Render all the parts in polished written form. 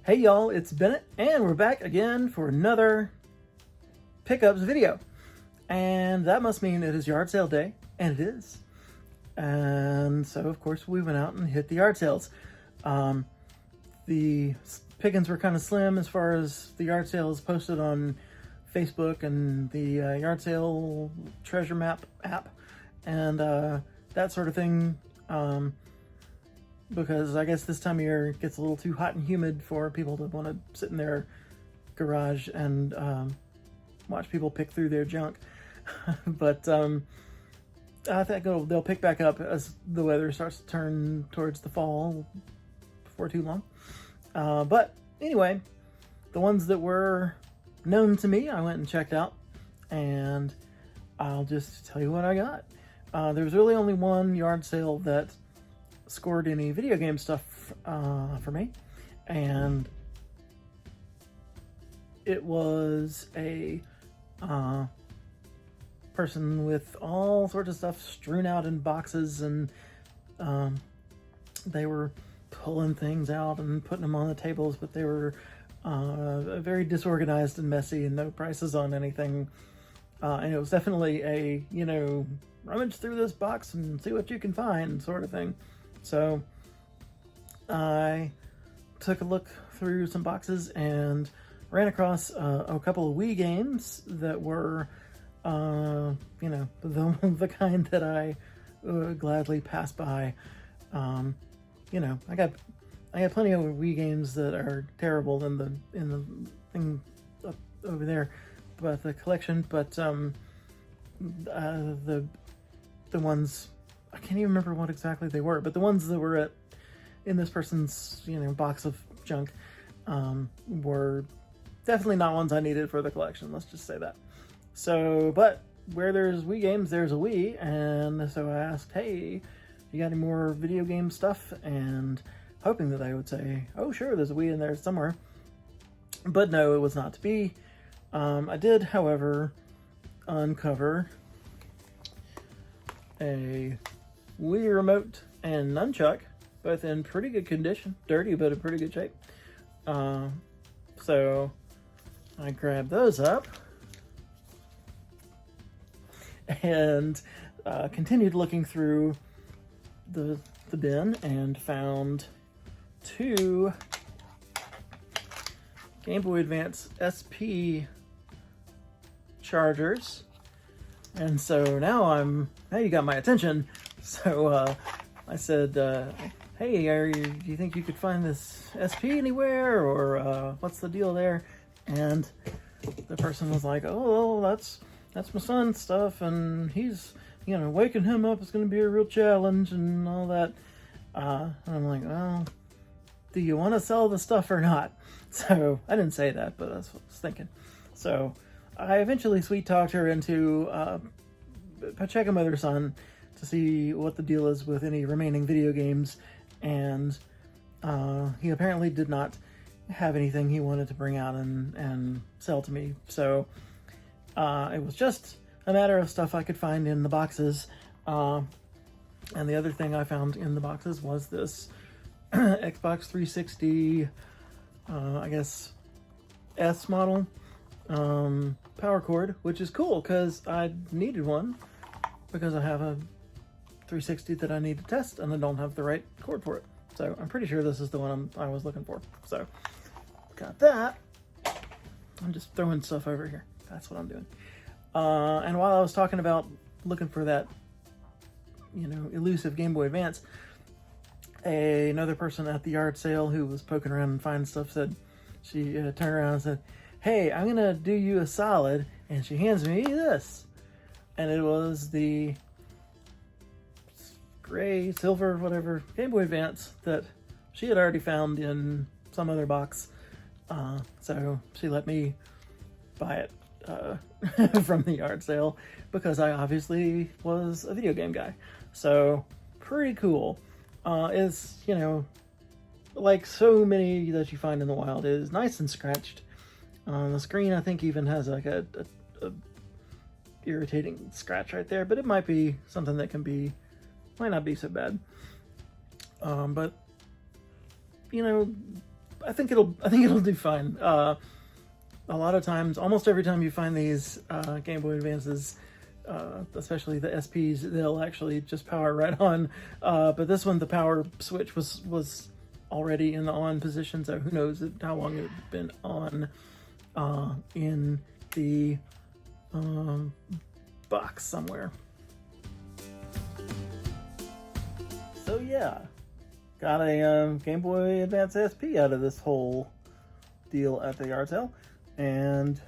Hey y'all, it's Bennett, and we're back again for another pickups video. And that must mean it is yard sale day, and it is. And so, of course, we went out and hit the yard sales. The pickings were kind of slim as far as the yard sales posted on Facebook and the yard sale treasure map app and that sort of thing. Because I guess this time of year it gets a little too hot and humid for people to want to sit in their garage and watch people pick through their junk. But I think they'll pick back up as the weather starts to turn towards the fall before too long. But anyway, the ones that were known to me, I went and checked out, and I'll just tell you what I got. There was really only one yard sale that scored any video game stuff for me, and it was a person with all sorts of stuff strewn out in boxes, and they were pulling things out and putting them on the tables, but they were very disorganized and messy and no prices on anything. And it was definitely a, rummage through this box and see what you can find sort of thing. So I took a look through some boxes and ran across a couple of Wii games that were, the kind that I would gladly pass by. I got plenty of Wii games that are terrible in the thing up over there, but the collection. But the ones, I can't even remember what exactly they were, but the ones that were in this person's box of junk were definitely not ones I needed for the collection. Let's just say that. So, but where there's Wii games, there's a Wii, and so I asked, "Hey, you got any more video game stuff?" And hoping that they would say, "Oh, sure, there's a Wii in there somewhere." But no, it was not to be. I did, however, uncover a Wii remote and nunchuck, both in pretty good condition. Dirty, but in pretty good shape. So I grabbed those up and continued looking through the bin and found two Game Boy Advance SP chargers. And so now you got my attention. So I said, "Hey, do you think you could find this SP anywhere, or what's the deal there?" And the person was like, "Oh, that's my son's stuff, and he's, waking him up is going to be a real challenge and all that." And I'm like, "Well, do you want to sell the stuff or not?" So I didn't say that, but that's what I was thinking. So I eventually sweet talked her into checking with her son to see what the deal is with any remaining video games, and he apparently did not have anything he wanted to bring out and sell to me. So it was just a matter of stuff I could find in the boxes. And the other thing I found in the boxes was this Xbox 360, I guess, S model power cord, which is cool because I needed one because I have a 360 that I need to test and I don't have the right cord for it. So I'm pretty sure this is the one I was looking for. So got that. I'm just throwing stuff over here. That's what I'm doing. And while I was talking about looking for that, elusive Game Boy Advance, another person at the yard sale who was poking around and finding stuff said, she turned around and said, "Hey, I'm going to do you a solid." And she hands me this. And it was the gray, silver, whatever, Game Boy Advance that she had already found in some other box. So she let me buy it from the yard sale because I obviously was a video game guy. So pretty cool. It's, like so many that you find in the wild, is nice and scratched. The screen, I think, even has like a irritating scratch right there, but it might be something that might not be so bad. But I think it'll do fine. A lot of times, almost every time you find these Game Boy Advances, especially the SPs, they'll actually just power right on. But this one, the power switch was already in the on position, so who knows how long it had been on in the box somewhere. So yeah, got a Game Boy Advance SP out of this whole deal at the yard sale, and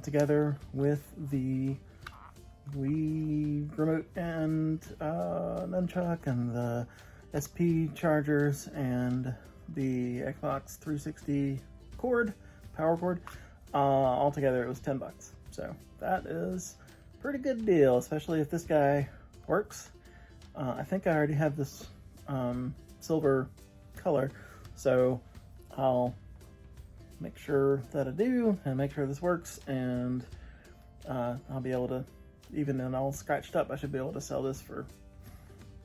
together with the Wii remote and nunchuck and the SP chargers and the Xbox 360 cord, power cord, altogether it was $10. So that is a pretty good deal, especially if this guy works. I think I already have this silver color, so I'll make sure that I do and make sure this works, and I'll be able to, even then all scratched up, I should be able to sell this for,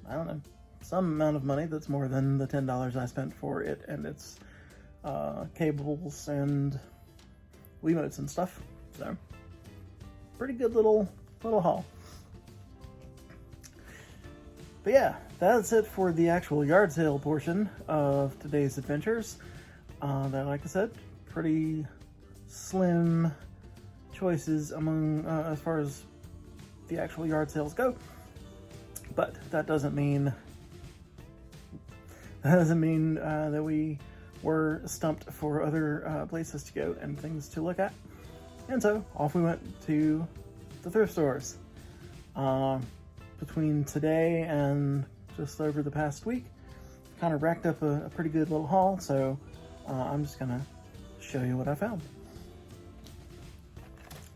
I don't know, some amount of money that's more than the $10 I spent for it and its cables and Wiimotes and stuff. So pretty good little haul. But yeah, that's it for the actual yard sale portion of today's adventures. That, like I said, pretty slim choices among as far as the actual yard sales go. But that doesn't mean that we were stumped for other places to go and things to look at. And so off we went to the thrift stores. Between today and just over the past week, kind of racked up a pretty good little haul, so I'm just gonna show you what I found.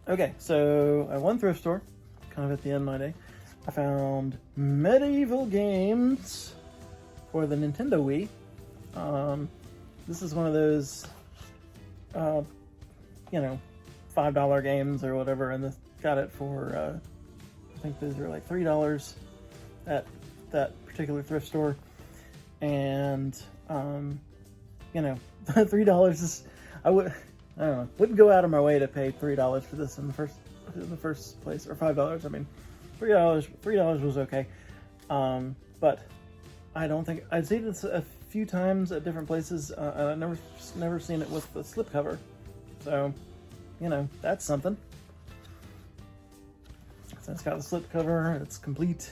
Okay, so at one thrift store, kind of at the end of my day, I found Medieval Games for the Nintendo Wii. This is one of those, $5 games or whatever, and this got it for, I think those were like $3 at that particular thrift store. And, $3 is, I don't know, wouldn't go out of my way to pay $3 for this in the first place, or $5. I mean, $3 was okay. But I don't think, I'd seen this a few times at different places, and I've never seen it with the slipcover. So, that's something. So it's got the slipcover, it's complete,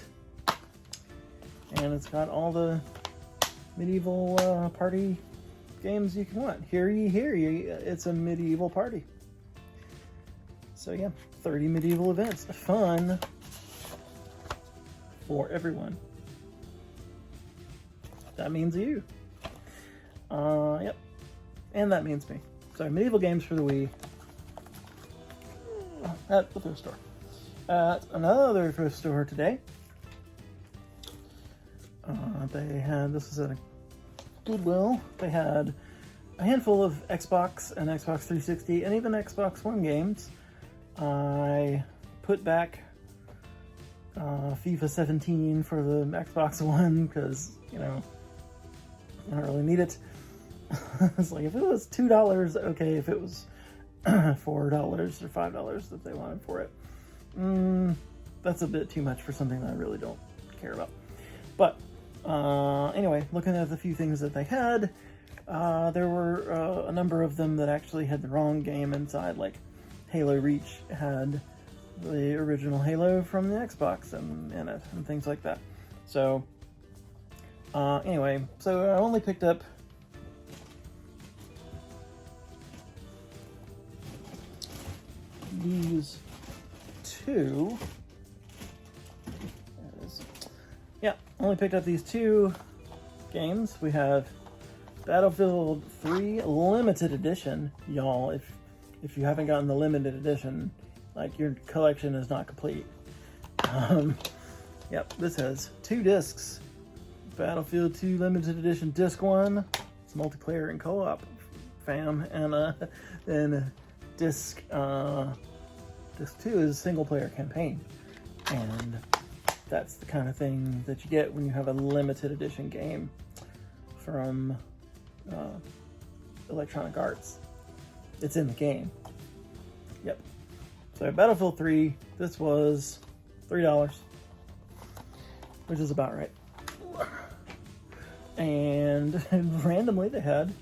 and it's got all the medieval party games you can want. Hear ye, it's a medieval party. So yeah, 30 medieval events. Fun for everyone. That means you. Yep. And that means me. So medieval games for the Wii at the thrift store. At another thrift store today, they had, this is at a Goodwill, they had a handful of Xbox and Xbox 360 and even Xbox One games. I put back FIFA 17 for the Xbox One because, I don't really need it. It's like, if it was $2, okay. If it was $4 or $5 that they wanted for it, that's a bit too much for something that I really don't care about. But anyway, looking at the few things that they had, there were a number of them that actually had the wrong game inside, like Halo Reach had the original Halo from the Xbox in it, and things like that. So anyway, so I only picked up these two. There it is. Yeah, only picked up these two games. We have Battlefield 3 Limited Edition. Y'all, if you haven't gotten the limited edition, like, your collection is not complete. Yep, this has 2 discs. Battlefield 2 Limited Edition Disc 1. It's multiplayer and co-op, fam. And then Disc 2 is single player campaign. And that's the kind of thing that you get when you have a limited edition game from Electronic Arts. It's in the game. Yep. So Battlefield 3, this was $3, which is about right. And randomly they had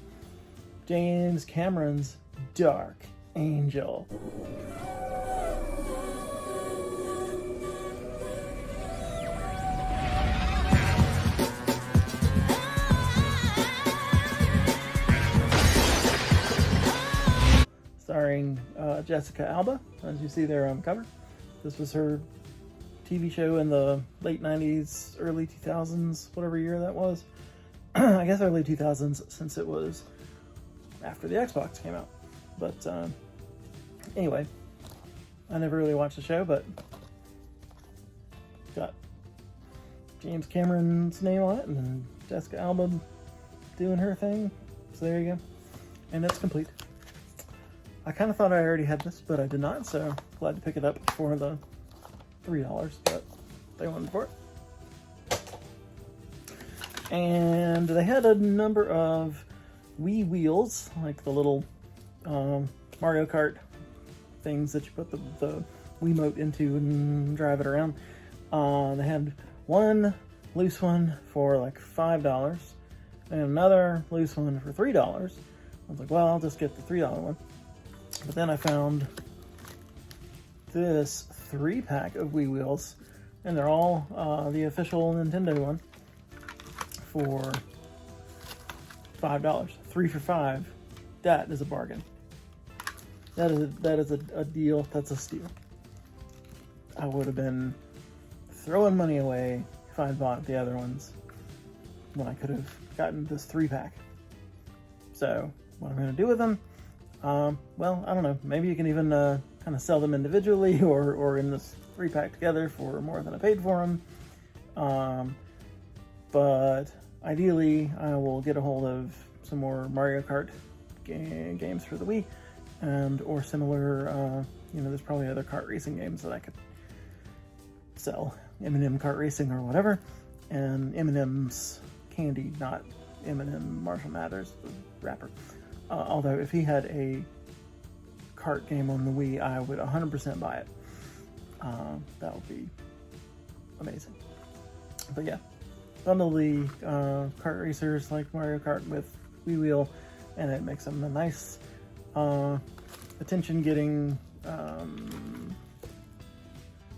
James Cameron's Dark Angel. Starring Jessica Alba, as you see there on the cover. This was her TV show in the late 90s, early 2000s, whatever year that was. I guess early 2000s, since it was after the Xbox came out. But anyway, I never really watched the show, but got James Cameron's name on it and Jessica Alba doing her thing. So there you go. And it's complete. I kind of thought I already had this, but I did not, so glad to pick it up for the $3 that they wanted for it. And they had a number of Wii wheels, like the little Mario Kart things that you put the Wiimote into and drive it around. They had one loose one for like $5 and another loose one for $3. I was like, well, I'll just get the $3 one. But then I found this 3-pack of Wii wheels, and they're all the official Nintendo one for $5. 3 for $5. That is a bargain. That is a deal. That's a steal. I would have been throwing money away if I had bought the other ones when I could have gotten this 3-pack. So what I'm going to do with them? Well, I don't know. Maybe you can even kind of sell them individually or in this 3-pack together for more than I paid for them. But ideally, I will get a hold of some more Mario Kart games for the Wii, and or similar. There's probably other kart racing games that I could sell. M&M Kart Racing or whatever, and M&M's Candy, not M&M Marshall Mathers, the rapper. Although if he had a kart game on the Wii, I would 100% buy it. That would be amazing. But yeah, bundle the kart racers like Mario Kart with Wii Wheel, and it makes them a nice attention-getting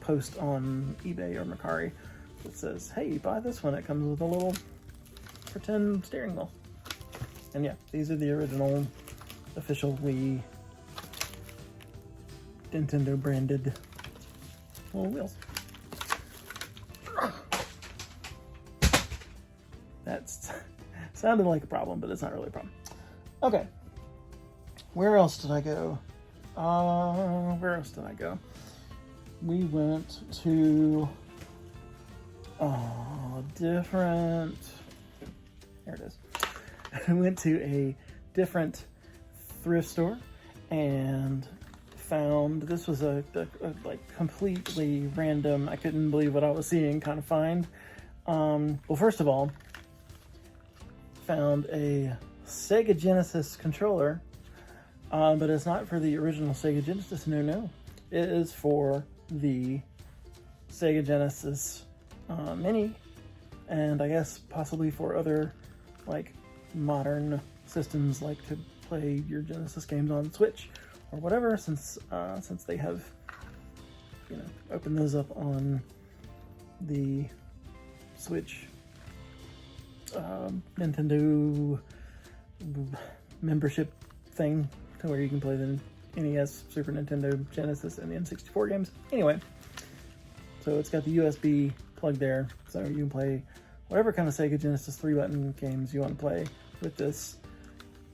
post on eBay or Mercari that says, hey, buy this one. It comes with a little pretend steering wheel. And yeah, these are the original official Wii Nintendo branded little wheels. That's sounded like a problem, but it's not really a problem. Okay. Where else did I go? We went to different... There it is. I went to a different thrift store and found, this was a like completely random, I couldn't believe what I was seeing kind of find. Well, first of all, found a Sega Genesis controller, but it's not for the original Sega Genesis, no. It is for the Sega Genesis Mini, and I guess possibly for other like modern systems, like to play your Genesis games on Switch or whatever, since they have, opened those up on the Switch Nintendo membership thing, to where you can play the NES, Super Nintendo, Genesis, and the N64 games. Anyway, so it's got the USB plug there, so you can play whatever kind of Sega Genesis 3-button games you want to play with this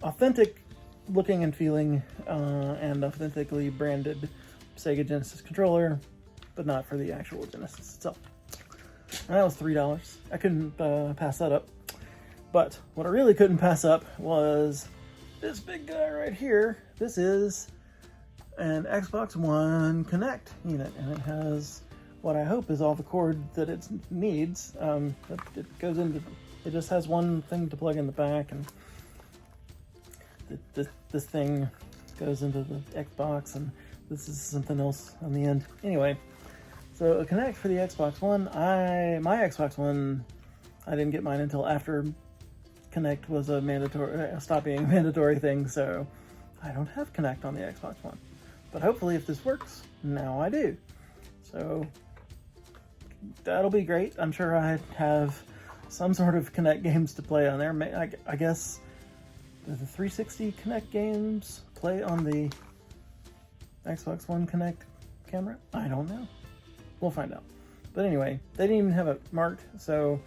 authentic looking and feeling and authentically branded Sega Genesis controller, but not for the actual Genesis itself. And that was $3. I couldn't pass that up. But what I really couldn't pass up was this big guy right here. This is an Xbox One Connect unit, and it has what I hope is all the cord that it needs. It goes into, it just has one thing to plug in the back, and this thing goes into the Xbox, and this is something else on the end. Anyway, so a Kinect for the Xbox One. My Xbox One, I didn't get mine until after Kinect was a mandatory, stopped being a mandatory thing, so I don't have Kinect on the Xbox One. But hopefully if this works, now I do. So that'll be great. I'm sure I have some sort of Kinect games to play on there. I guess the 360 Kinect games play on the Xbox One Kinect camera? I don't know. We'll find out. But anyway, they didn't even have it marked, so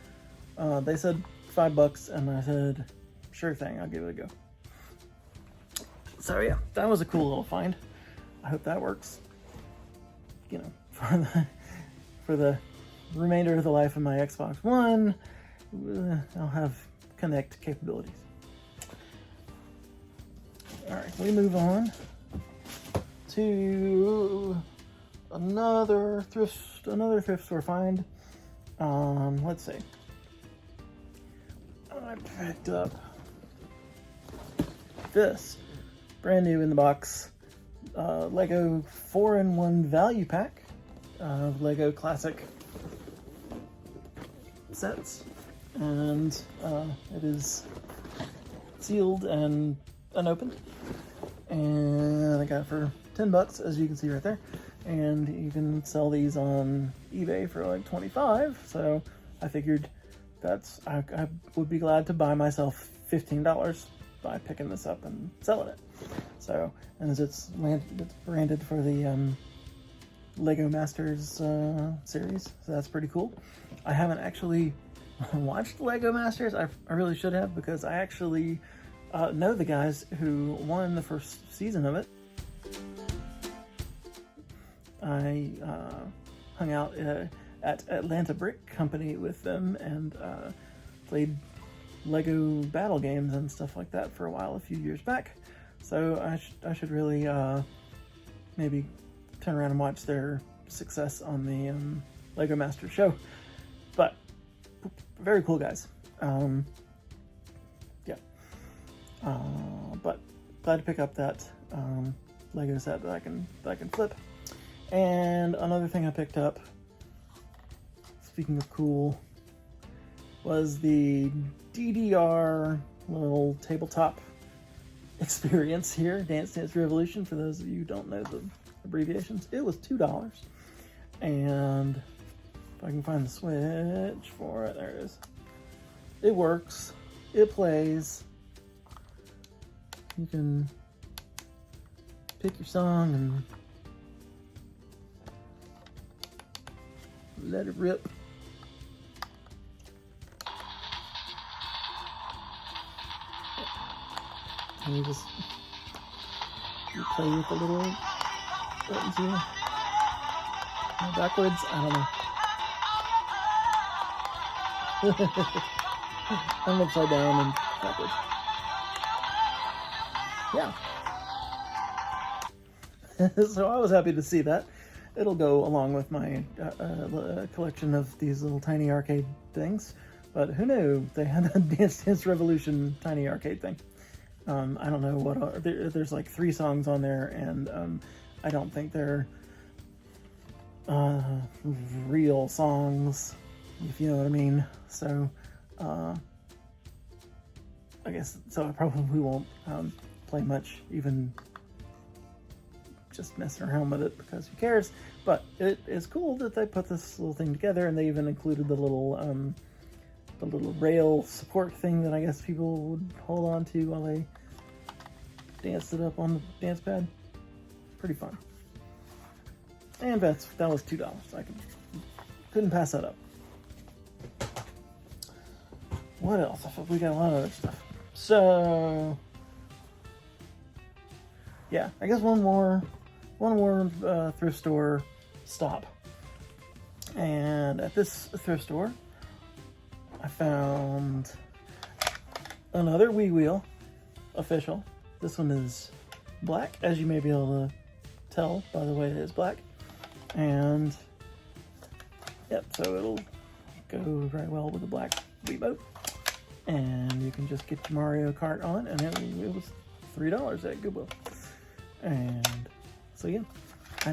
they said $5, and I said, sure thing, I'll give it a go. So yeah, that was a cool little find. I hope that works, you know, for the remainder of the life of my Xbox One. I'll have Kinect capabilities. All right, we move on to another thrift store find. Let's see. I picked up this brand new in the box Lego 4-in-1 value pack of Lego classic sets, and it is sealed and unopened, and I got it for $10, as you can see right there. And you can sell these on eBay for like $25, so I figured I would be glad to buy myself $15 by picking this up and selling it. So, and as it's branded for the Lego Masters series, so that's pretty cool. I haven't actually watched Lego Masters. I really should have, because I actually know the guys who won the first season of it. I hung out at Atlanta Brick Company with them, and played Lego battle games and stuff like that for a while a few years back. So I should really maybe turn around and watch their success on the Lego Masters show. But very cool guys. Yeah. But glad to pick up that Lego set that I can flip. And another thing I picked up, speaking of cool, was the DDR little tabletop experience here, Dance Dance Revolution, for those of you who don't know the abbreviations. It was $2. And if I can find the switch for it, there it is. It works. It plays. You can pick your song and let it rip. And you just play with the little buttons here. Backwards? I don't know. I'm upside down and backwards. Yeah. So I was happy to see that. It'll go along with my collection of these little tiny arcade things. But who knew they had a Dance Dance Revolution tiny arcade thing. I don't know what there's like 3 songs on there, and I don't think they're real songs, if you know what I mean. So I guess so. I probably won't play much, even just messing around with it, because who cares? But it is cool that they put this little thing together, and they even included the little rail support thing that I guess people would hold on to while they danced it up on the dance pad. Pretty fun. And that was $2. I couldn't pass that up. What else? I thought we got a lot of other stuff. So yeah, I guess one more thrift store stop. And at this thrift store, I found another Wii wheel, official. This one is black, as you may be able to tell by the way it is black. And yep, so it'll go very well with the black Wii boat. And you can just get your Mario Kart on, and it was $3 at Goodwill. And so yeah, I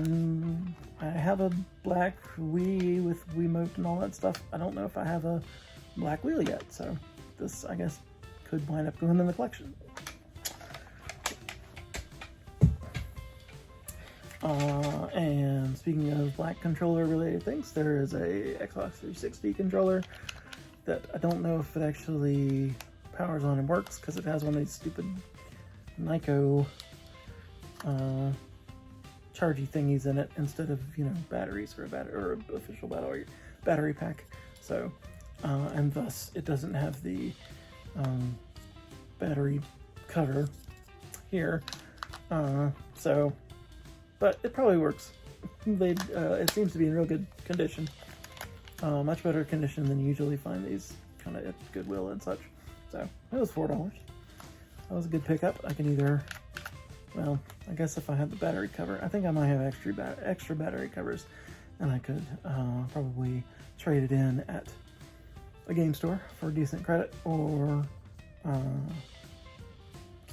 have a black Wii with Wiimote and all that stuff. I don't know if I have a black wheel yet, so this, I guess, could wind up going in the collection. And speaking of black controller related things, there is a Xbox 360 controller that I don't know if it actually powers on and works, because it has one of these stupid Nyko chargy thingies in it instead of, you know, batteries for a battery or an official battery pack. So and thus it doesn't have the battery cover here. But it probably works. It seems to be in real good condition. Much better condition than you usually find these kind of at Goodwill and such. So it was $4. That was a good pickup. I can either, well, I guess if I had the battery cover, I think I might have extra battery covers, and I could probably trade it in at a game store for decent credit, or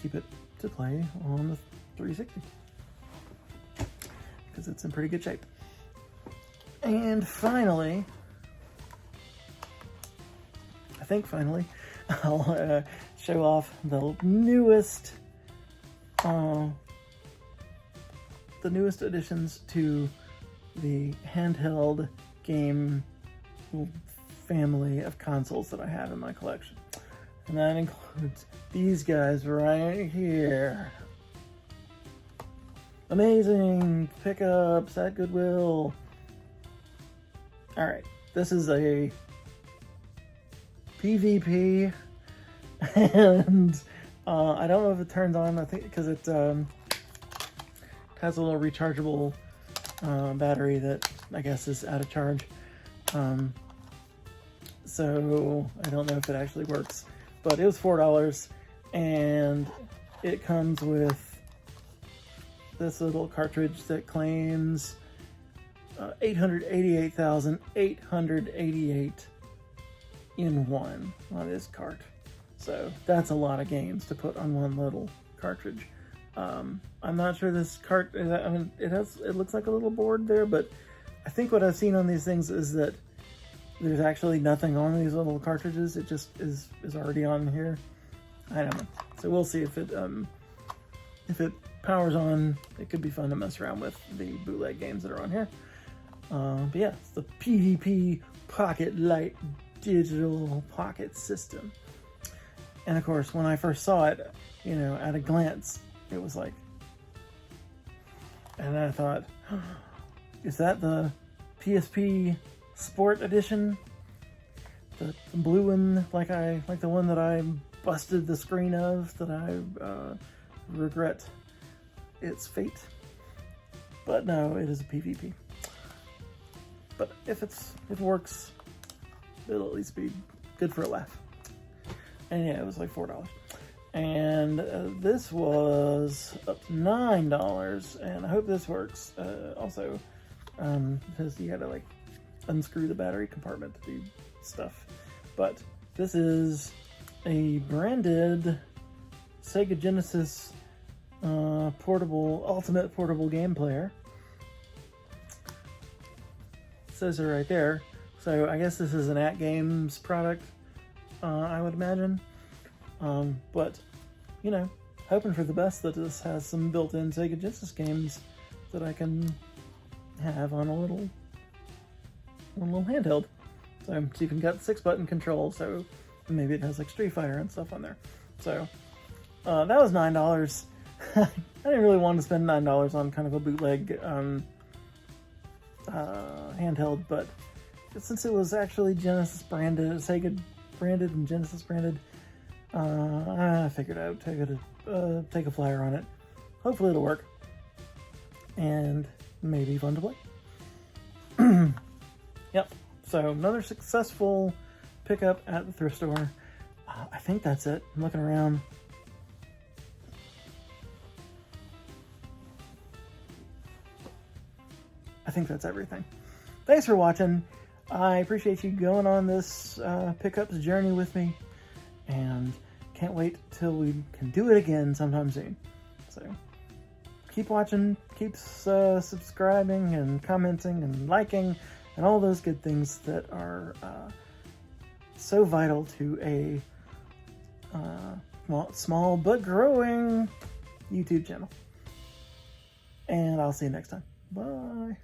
keep it to play on the 360. Because it's in pretty good shape. And finally, I'll show off the newest additions to the handheld game family of consoles that I have in my collection. And that includes these guys right here. Amazing pickups at Goodwill. Alright, this is a PvP, and I don't know if it turns on, I think because it has a little rechargeable battery that I guess is out of charge. So I don't know if it actually works, but it was $4, and it comes with this little cartridge that claims 888,888 in one on this cart. So that's a lot of games to put on one little cartridge. I'm not sure this cart, I mean, it looks like a little board there, but I think what I've seen on these things is that there's actually nothing on these little cartridges. It just is already on here. I don't know. So we'll see if it powers on. It could be fun to mess around with the bootleg games that are on here. But yeah, it's the PvP Pocket Lite digital pocket system. And of course, when I first saw it, you know, at a glance, it was like, and I thought, is that the PSP Sport Edition? The blue one, like the one that I busted the screen of, that I regret its fate. But no, it is a PvP. But if it works, it'll at least be good for a laugh. And yeah, it was like $4. And this was up to $9, and I hope this works. Also, because you gotta like unscrew the battery compartment to do stuff. But this is a branded Sega Genesis ultimate portable game player. It says it right there. So I guess this is an At Games product, I would imagine. But, you know, hoping for the best that this has some built-in Sega Genesis games that I can have on a little handheld. So it's even got 6-button control, so maybe it has like Street Fighter and stuff on there. So that was $9. I didn't really want to spend $9 on kind of a bootleg handheld, but since it was actually Genesis branded, Sega branded and Genesis branded, I figured I would take a flyer on it. Hopefully it'll work, and maybe fun to play. Yep, so another successful pickup at the thrift store. I think that's it. I'm looking around. I think that's everything. Thanks for watching. I appreciate you going on this pickups journey with me, and can't wait till we can do it again sometime soon. So keep watching, keep subscribing and commenting and liking and all those good things that are so vital to a small but growing YouTube channel. And I'll see you next time. Bye.